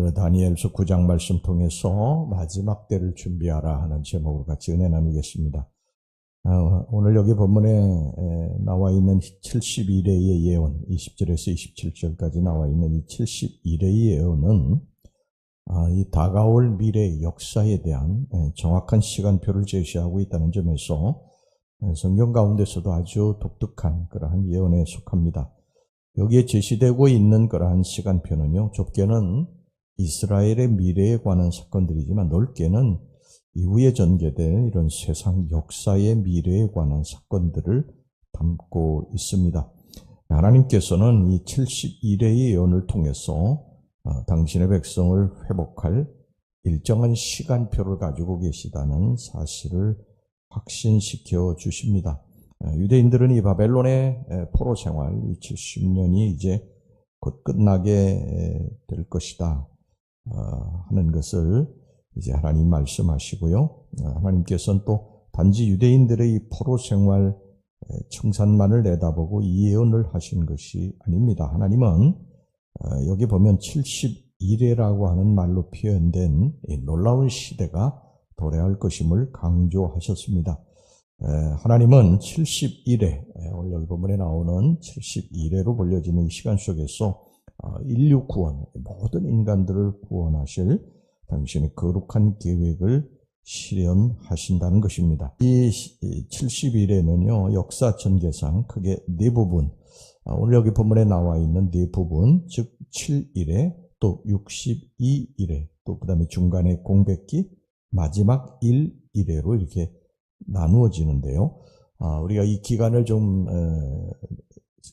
오늘은 다니엘서 9장 말씀 통해서 마지막 때를 준비하라 하는 제목으로 같이 은혜 나누겠습니다. 오늘 여기 본문에 나와 있는 71회의 예언, 20절에서 27절까지 나와 있는 이 71회의 예언은 이 다가올 미래의 역사에 대한 정확한 시간표를 제시하고 있다는 점에서 성경 가운데서도 아주 독특한 그러한 예언에 속합니다. 여기에 제시되고 있는 그러한 시간표는요, 좁게는 이스라엘의 미래에 관한 사건들이지만 넓게는 이후에 전개될 이런 세상 역사의 미래에 관한 사건들을 담고 있습니다. 하나님께서는 이 71회의 예언을 통해서 당신의 백성을 회복할 일정한 시간표를 가지고 계시다는 사실을 확신시켜 주십니다. 유대인들은 이 바벨론의 포로 생활, 이 70년이 이제 곧 끝나게 될 것이다 하는 것을 이제 하나님 말씀하시고요. 하나님께서는 또 단지 유대인들의 이 포로 생활 청산만을 내다보고 이 예언을 하신 것이 아닙니다. 하나님은 여기 보면 71회라고 하는 말로 표현된 이 놀라운 시대가 도래할 것임을 강조하셨습니다. 하나님은 71회, 오늘 여기 본문에 나오는 71회로 불려지는 이 시간 속에서 인류 구원, 모든 인간들을 구원하실 당신의 거룩한 계획을 실현하신다는 것입니다. 이 71회는요, 역사 전개상 크게 네 부분, 오늘 여기 본문에 나와 있는 네 부분, 즉 7일회, 또 62일회, 또 그 다음에 중간에 공백기, 마지막 1일회로 이렇게 나누어지는데요. 우리가 이 기간을 좀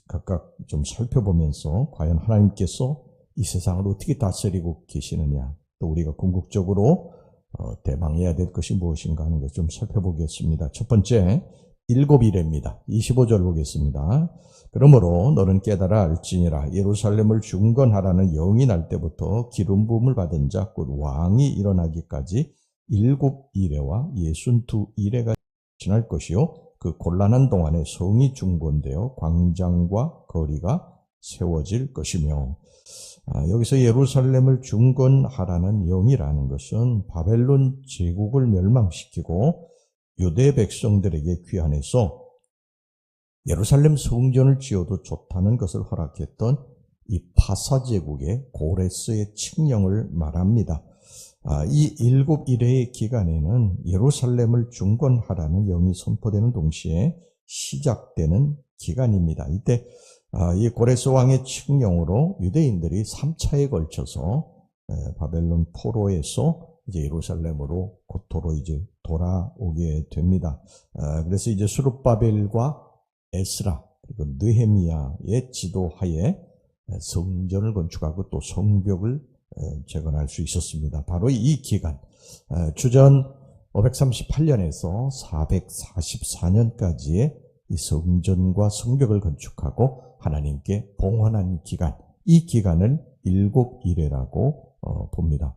각각 좀 살펴보면서 과연 하나님께서 이 세상을 어떻게 다스리고 계시느냐, 또 우리가 궁극적으로 대망해야 될 것이 무엇인가 하는 것 좀 살펴보겠습니다. 첫 번째 7일회입니다. 25절 보겠습니다. 그러므로 너는 깨달아 알지니라. 예루살렘을 중건하라는 영이 날 때부터 기름 부음을 받은 자 곧 왕이 일어나기까지 7일회와 62일회가 지날 것이요, 그 곤란한 동안에 성이 중건되어 광장과 거리가 세워질 것이며, 여기서 예루살렘을 중건하라는 영이라는 것은 바벨론 제국을 멸망시키고 유대 백성들에게 귀환해서 예루살렘 성전을 지어도 좋다는 것을 허락했던 이 파사 제국의 고레스의 칙령을 말합니다. 이 7일회의 기간에는 예루살렘을 중건하라는 영이 선포되는 동시에 시작되는 기간입니다. 이때 이 고레스 왕의 칙령으로 유대인들이 3차에 걸쳐서 바벨론 포로에서 이제 예루살렘으로 곧도로 이제 돌아오게 됩니다. 그래서 이제 스룹바벨과 에스라 그리고 느헤미야의 지도하에 성전을 건축하고 또 성벽을 재건할 수 있었습니다. 바로 이 기간, 주전 538년에서 444년까지의 이 성전과 성벽을 건축하고 하나님께 봉헌한 기간, 이 기간을 7일회라고 봅니다.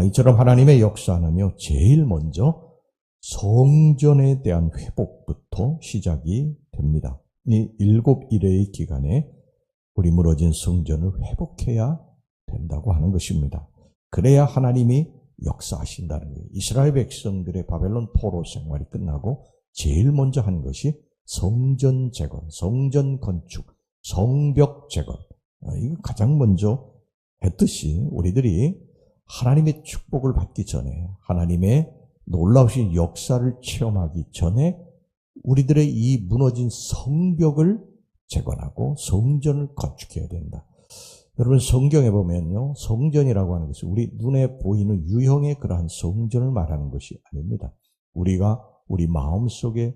이처럼 하나님의 역사는요, 제일 먼저 성전에 대한 회복부터 시작이 됩니다. 이 7일회의 기간에 우리 무너진 성전을 회복해야 된다고 하는 것입니다. 그래야 하나님이 역사하신다는 거예요. 이스라엘 백성들의 바벨론 포로 생활이 끝나고 제일 먼저 한 것이 성전 재건, 성전 건축, 성벽 재건, 이거 가장 먼저 했듯이 우리들이 하나님의 축복을 받기 전에, 하나님의 놀라우신 역사를 체험하기 전에 우리들의 이 무너진 성벽을 재건하고 성전을 건축해야 된다. 여러분, 성경에 보면요, 성전이라고 하는 것이 우리 눈에 보이는 유형의 그러한 성전을 말하는 것이 아닙니다. 우리가 우리 마음속에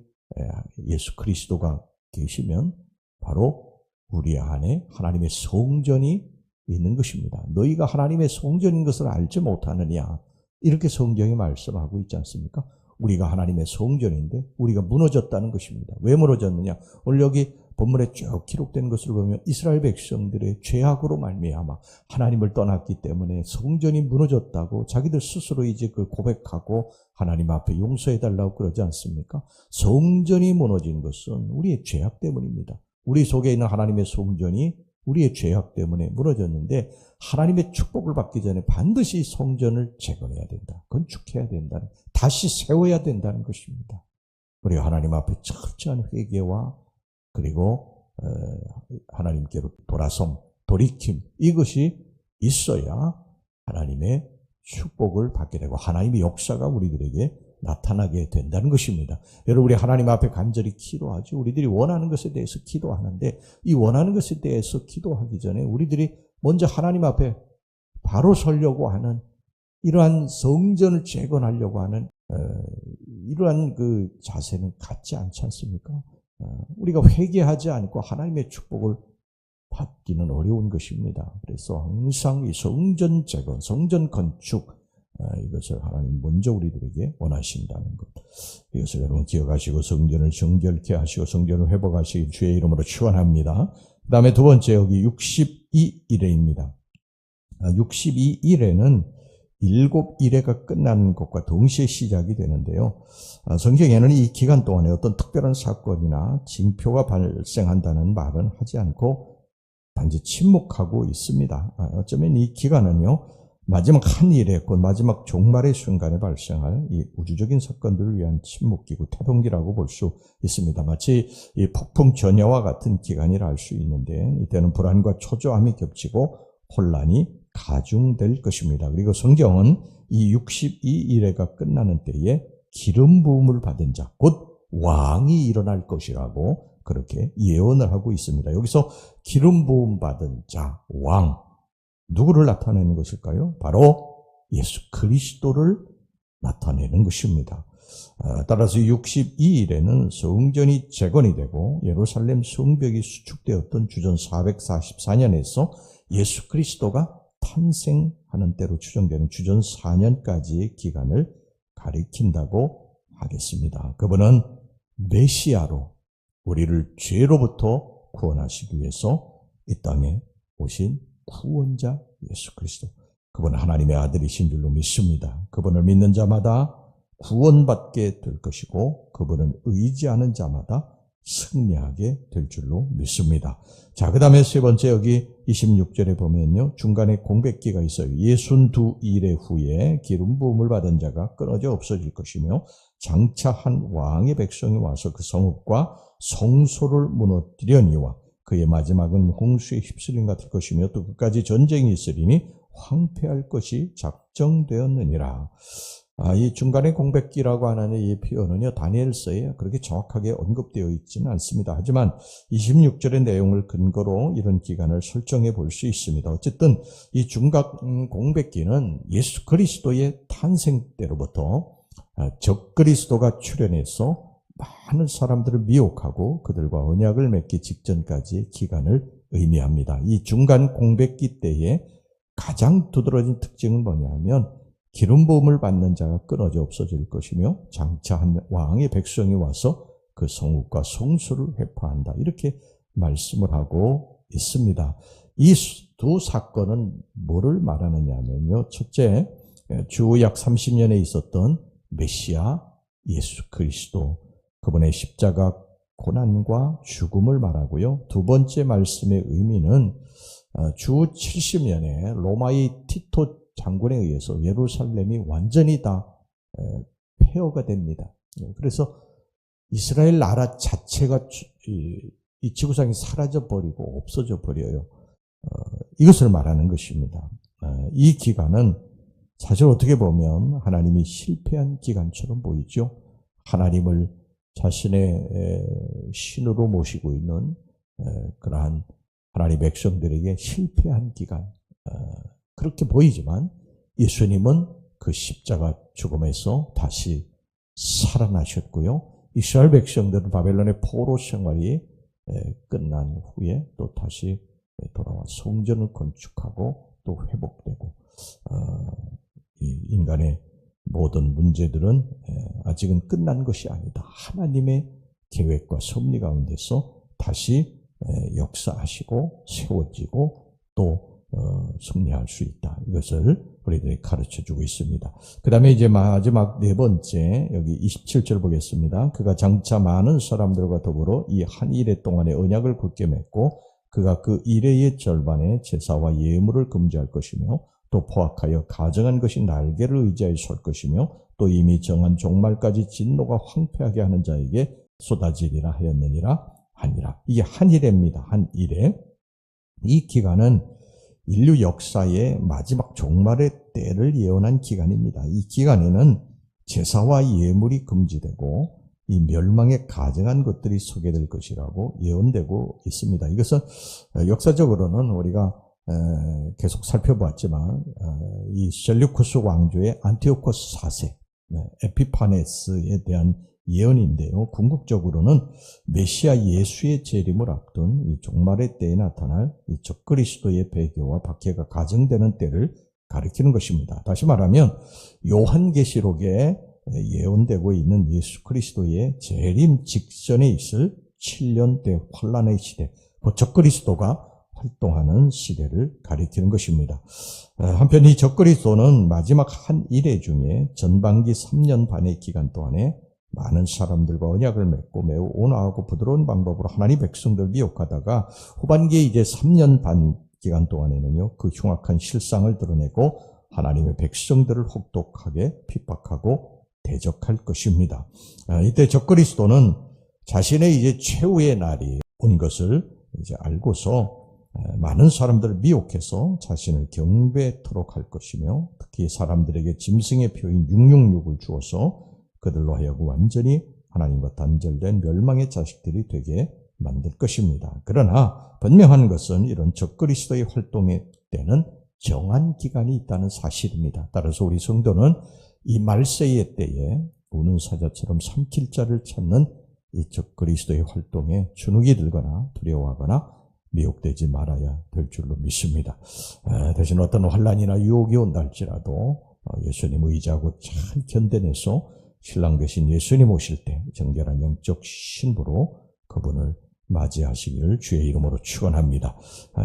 예수 그리스도가 계시면 바로 우리 안에 하나님의 성전이 있는 것입니다. 너희가 하나님의 성전인 것을 알지 못하느냐, 이렇게 성경이 말씀하고 있지 않습니까? 우리가 하나님의 성전인데 우리가 무너졌다는 것입니다. 왜 무너졌느냐? 오늘 여기 본문에 쭉 기록된 것을 보면 이스라엘 백성들의 죄악으로 말미암아 하나님을 떠났기 때문에 성전이 무너졌다고 자기들 스스로 이제 그걸 고백하고 하나님 앞에 용서해달라고 그러지 않습니까? 성전이 무너진 것은 우리의 죄악 때문입니다. 우리 속에 있는 하나님의 성전이 우리의 죄악 때문에 무너졌는데 하나님의 축복을 받기 전에 반드시 성전을 재건해야 된다. 건축해야 된다는, 다시 세워야 된다는 것입니다. 우리가 하나님 앞에 철저한 회개와 그리고 하나님께로 돌아섬, 돌이킴, 이것이 있어야 하나님의 축복을 받게 되고 하나님의 역사가 우리들에게 나타나게 된다는 것입니다. 여러분, 우리 하나님 앞에 간절히 기도하죠. 우리들이 원하는 것에 대해서 기도하는데 이 원하는 것에 대해서 기도하기 전에 우리들이 먼저 하나님 앞에 바로 서려고 하는, 이러한 성전을 재건하려고 하는 이러한 그 자세는 갖지 않지 않습니까? 우리가 회개하지 않고 하나님의 축복을 받기는 어려운 것입니다. 그래서 항상 이 성전 재건, 성전 건축, 이것을 하나님 먼저 우리들에게 원하신다는 것, 이것을 여러분 기억하시고 성전을 정결케 하시고 성전을 회복하시기 주의 이름으로 축원합니다. 그 다음에 두 번째, 여기 62일에입니다. 62일에는 7일회가 끝나는 것과 동시에 시작이 되는데요. 성경에는 이 기간 동안에 어떤 특별한 사건이나 징표가 발생한다는 말은 하지 않고 단지 침묵하고 있습니다. 어쩌면 이 기간은요, 마지막 한 일에, 곧 마지막 종말의 순간에 발생할 이 우주적인 사건들을 위한 침묵기고 태동기라고 볼 수 있습니다. 마치 이 폭풍 전야와 같은 기간이라 할 수 있는데, 이때는 불안과 초조함이 겹치고 혼란이 가중될 것입니다. 그리고 성경은 이 62일회가 끝나는 때에 기름 부음을 받은 자, 곧 왕이 일어날 것이라고 그렇게 예언을 하고 있습니다. 여기서 기름 부음 받은 자, 왕, 누구를 나타내는 것일까요? 바로 예수 그리스도를 나타내는 것입니다. 따라서 62일에는 성전이 재건이 되고 예루살렘 성벽이 수축되었던 주전 444년에서 예수 그리스도가 탄생하는 때로 추정되는 주전 4년까지의 기간을 가리킨다고 하겠습니다. 그분은 메시아로 우리를 죄로부터 구원하시기 위해서 이 땅에 오신 구원자 예수 그리스도, 그분은 하나님의 아들이신 줄로 믿습니다. 그분을 믿는 자마다 구원받게 될 것이고 그분을 의지하는 자마다 승리하게 될 줄로 믿습니다. 자, 그 다음에 세 번째, 여기 26절에 보면요, 중간에 공백기가 있어요. 62일의 후에 기름 부음을 받은 자가 끊어져 없어질 것이며 장차 한 왕의 백성이 와서 그 성읍과 성소를 무너뜨려니와 그의 마지막은 홍수에 휩쓸림 같을 것이며 또 끝까지 전쟁이 있으리니 황폐할 것이 작정되었느니라. 이 중간에 공백기라고 하는 이 표현은요, 다니엘서에 그렇게 정확하게 언급되어 있지는 않습니다. 하지만 26절의 내용을 근거로 이런 기간을 설정해 볼 수 있습니다. 어쨌든 이 중간 공백기는 예수 그리스도의 탄생 때로부터 적 그리스도가 출현해서 많은 사람들을 미혹하고 그들과 언약을 맺기 직전까지의 기간을 의미합니다. 이 중간 공백기 때에 가장 두드러진 특징은 뭐냐면 기름 부음을 받는 자가 끊어져 없어질 것이며 장차 한 왕의 백성이 와서 그 성읍과 성소를 회파한다, 이렇게 말씀을 하고 있습니다. 이 두 사건은 뭐를 말하느냐 하면요, 첫째, 주 약 30년에 있었던 메시아 예수 그리스도, 그분의 십자가 고난과 죽음을 말하고요. 두 번째 말씀의 의미는 주 70년에 로마의 티토 장군에 의해서 예루살렘이 완전히 다 폐허가 됩니다. 그래서 이스라엘 나라 자체가 이 지구상에 사라져 버리고 없어져 버려요. 이것을 말하는 것입니다. 이 기간은 사실 어떻게 보면 하나님이 실패한 기간처럼 보이죠. 하나님을 자신의 신으로 모시고 있는 그러한 하나님의 백성들에게 실패한 기간, 그렇게 보이지만 예수님은 그 십자가 죽음에서 다시 살아나셨고요. 이스라엘 백성들은 바벨론의 포로 생활이 끝난 후에 또 다시 돌아와 성전을 건축하고 또 회복되고, 이 인간의 모든 문제들은 아직은 끝난 것이 아니다. 하나님의 계획과 섭리 가운데서 다시 역사하시고 세워지고 또 승리할 수 있다. 이것을 우리들이 가르쳐주고 있습니다. 그 다음에 이제 마지막 네 번째, 여기 27절 보겠습니다. 그가 장차 많은 사람들과 더불어 이 한 일해 동안의 언약을 굳게 맺고 그가 그 이레의 절반에 제사와 예물을 금지할 것이며 또 포악하여 가정한 것이 날개를 의지하여 설 것이며 또 이미 정한 종말까지 진노가 황폐하게 하는 자에게 쏟아지리라 하였느니라 하니라. 이게 한일해입니다. 한일해. 이 기간은 인류 역사의 마지막 종말의 때를 예언한 기간입니다. 이 기간에는 제사와 예물이 금지되고 이 멸망에 가증한 것들이 소개될 것이라고 예언되고 있습니다. 이것은 역사적으로는 우리가 계속 살펴보았지만 이 셀류쿠스 왕조의 안티오코스 4세 에피파네스에 대한 예언인데요. 궁극적으로는 메시아 예수의 재림을 앞둔 이 종말의 때에 나타날 이 적그리스도의 배교와 박해가 가정되는 때를 가리키는 것입니다. 다시 말하면 요한계시록에 예언되고 있는 예수 그리스도의 재림 직전에 있을 7년대 환란의 시대, 그 적그리스도가 활동하는 시대를 가리키는 것입니다. 한편 이 적그리스도는 마지막 한 일회 중에 전반기 3년 반의 기간 동안에 많은 사람들과 언약을 맺고 매우 온화하고 부드러운 방법으로 하나님 백성들 미혹하다가 후반기에 이제 3년 반 기간 동안에는요, 그 흉악한 실상을 드러내고 하나님의 백성들을 혹독하게 핍박하고 대적할 것입니다. 이때 적그리스도는 자신의 이제 최후의 날이 온 것을 이제 알고서 많은 사람들을 미혹해서 자신을 경배토록 할 것이며 특히 사람들에게 짐승의 표인 666을 주어서 그들로 하여금 완전히 하나님과 단절된 멸망의 자식들이 되게 만들 것입니다. 그러나 분명한 것은 이런 적그리스도의 활동의 때는 정한 기간이 있다는 사실입니다. 따라서 우리 성도는 이 말세의 때에 우는 사자처럼 삼킬 자를 찾는 이 적그리스도의 활동에 주눅이 들거나 두려워하거나 미혹되지 말아야 될 줄로 믿습니다. 대신 어떤 환난이나 유혹이 온다 할지라도 예수님 의지하고 잘 견뎌내서 신랑 되신 예수님 오실 때 정결한 영적 신부로 그분을 맞이하시기를 주의 이름으로 축원합니다.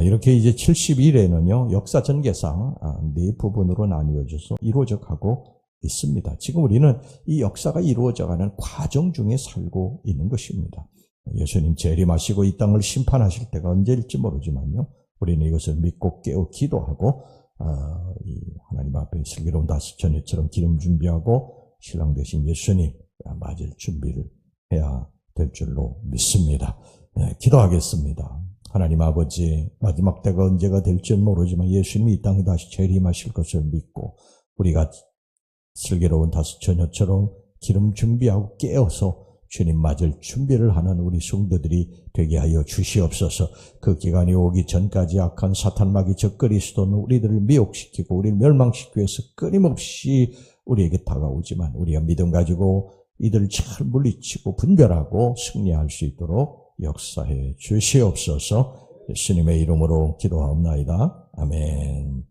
이렇게 이제 70일에는요 역사 전개상 네 부분으로 나뉘어져서 이루어져 가고 있습니다. 지금 우리는 이 역사가 이루어져가는 과정 중에 살고 있는 것입니다. 예수님 재림하시고 이 땅을 심판하실 때가 언제일지 모르지만요, 우리는 이것을 믿고 깨어 기도하고 이 하나님 앞에 슬기로운 다섯 처녀처럼 기름 준비하고 신랑 되신 예수님 맞을 준비를 해야 될 줄로 믿습니다. 기도하겠습니다. 하나님 아버지, 마지막 때가 언제가 될지는 모르지만 예수님이 이 땅에 다시 재림하실 것을 믿고 우리가 슬기로운 다섯 처녀처럼 기름 준비하고 깨어서 주님 맞을 준비를 하는 우리 성도들이 되게 하여 주시옵소서. 그 기간이 오기 전까지 악한 사탄마귀 적그리스도는 우리들을 미혹시키고 우리를 멸망시키기 위해서 끊임없이 우리에게 다가오지만 우리가 믿음 가지고 이들을 잘 물리치고 분별하고 승리할 수 있도록 역사해 주시옵소서. 예수님의 이름으로 기도하옵나이다. 아멘.